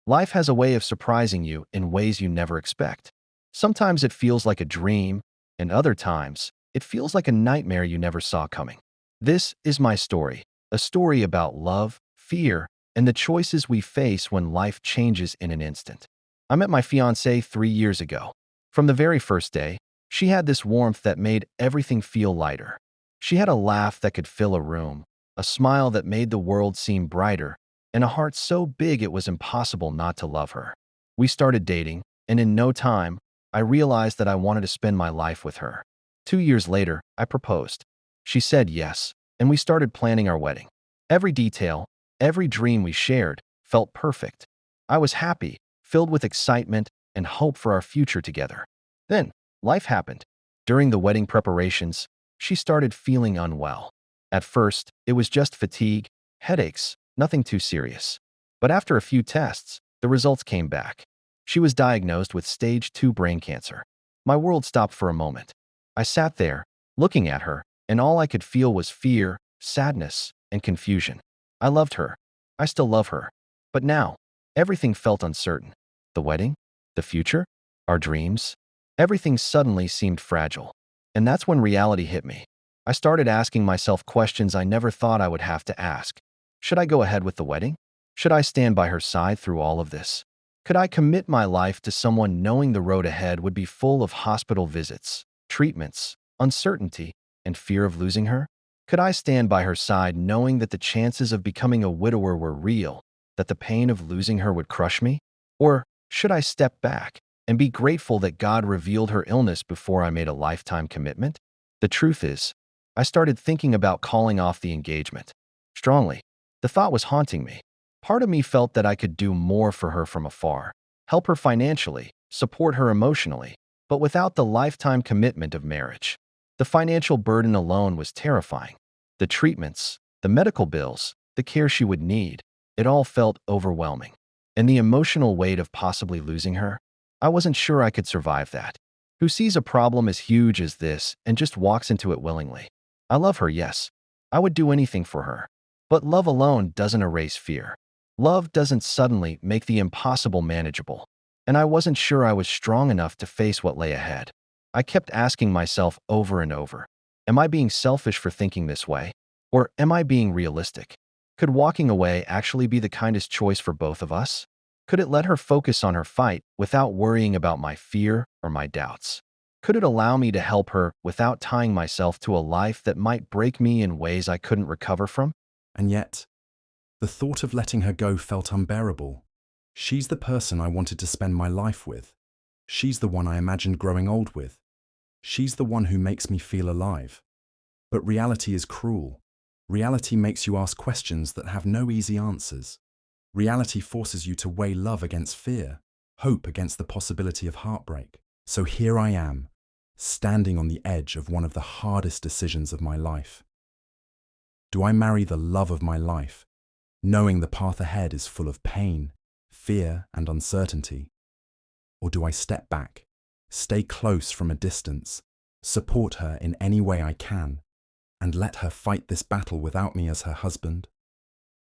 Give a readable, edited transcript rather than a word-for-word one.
Life has a way of surprising you in ways you never expect. Sometimes it feels like a dream, and other times, it feels like a nightmare you never saw coming. This is my story, a story about love, fear, and the choices we face when life changes in an instant. I met my fiancée 3 years ago. From the very first day, she had this warmth that made everything feel lighter. She had a laugh that could fill a room, a smile that made the world seem brighter, and a heart so big it was impossible not to love her. We started dating, and in no time, I realized that I wanted to spend my life with her. 2 years later, I proposed. She said yes, and we started planning our wedding. Every detail, every dream we shared, felt perfect. I was happy, filled with excitement and hope for our future together. Then, life happened. During the wedding preparations, she started feeling unwell. At first, it was just fatigue, headaches, nothing too serious. But after a few tests, the results came back. She was diagnosed with stage 2 brain cancer. My world stopped for a moment. I sat there, looking at her, and all I could feel was fear, sadness, and confusion. I loved her. I still love her. But now, everything felt uncertain. The wedding? The future? Our dreams? Everything suddenly seemed fragile. And that's when reality hit me. I started asking myself questions I never thought I would have to ask. Should I go ahead with the wedding? Should I stand by her side through all of this? Could I commit my life to someone knowing the road ahead would be full of hospital visits, treatments, uncertainty, and fear of losing her? Could I stand by her side knowing that the chances of becoming a widower were real, that the pain of losing her would crush me? Or should I step back and be grateful that God revealed her illness before I made a lifetime commitment? The truth is, I started thinking about calling off the engagement. Strongly. The thought was haunting me. Part of me felt that I could do more for her from afar, help her financially, support her emotionally, but without the lifetime commitment of marriage. The financial burden alone was terrifying. The treatments, the medical bills, the care she would need, it all felt overwhelming. And the emotional weight of possibly losing her, I wasn't sure I could survive that. Who sees a problem as huge as this and just walks into it willingly? I love her, yes. I would do anything for her. But love alone doesn't erase fear. Love doesn't suddenly make the impossible manageable. And I wasn't sure I was strong enough to face what lay ahead. I kept asking myself over and over, am I being selfish for thinking this way? Or am I being realistic? Could walking away actually be the kindest choice for both of us? Could it let her focus on her fight without worrying about my fear or my doubts? Could it allow me to help her without tying myself to a life that might break me in ways I couldn't recover from? And yet, the thought of letting her go felt unbearable. She's the person I wanted to spend my life with. She's the one I imagined growing old with. She's the one who makes me feel alive. But reality is cruel. Reality makes you ask questions that have no easy answers. Reality forces you to weigh love against fear, hope against the possibility of heartbreak. So here I am, standing on the edge of one of the hardest decisions of my life. Do I marry the love of my life, knowing the path ahead is full of pain, fear, and uncertainty? Or do I step back, stay close from a distance, support her in any way I can, and let her fight this battle without me as her husband?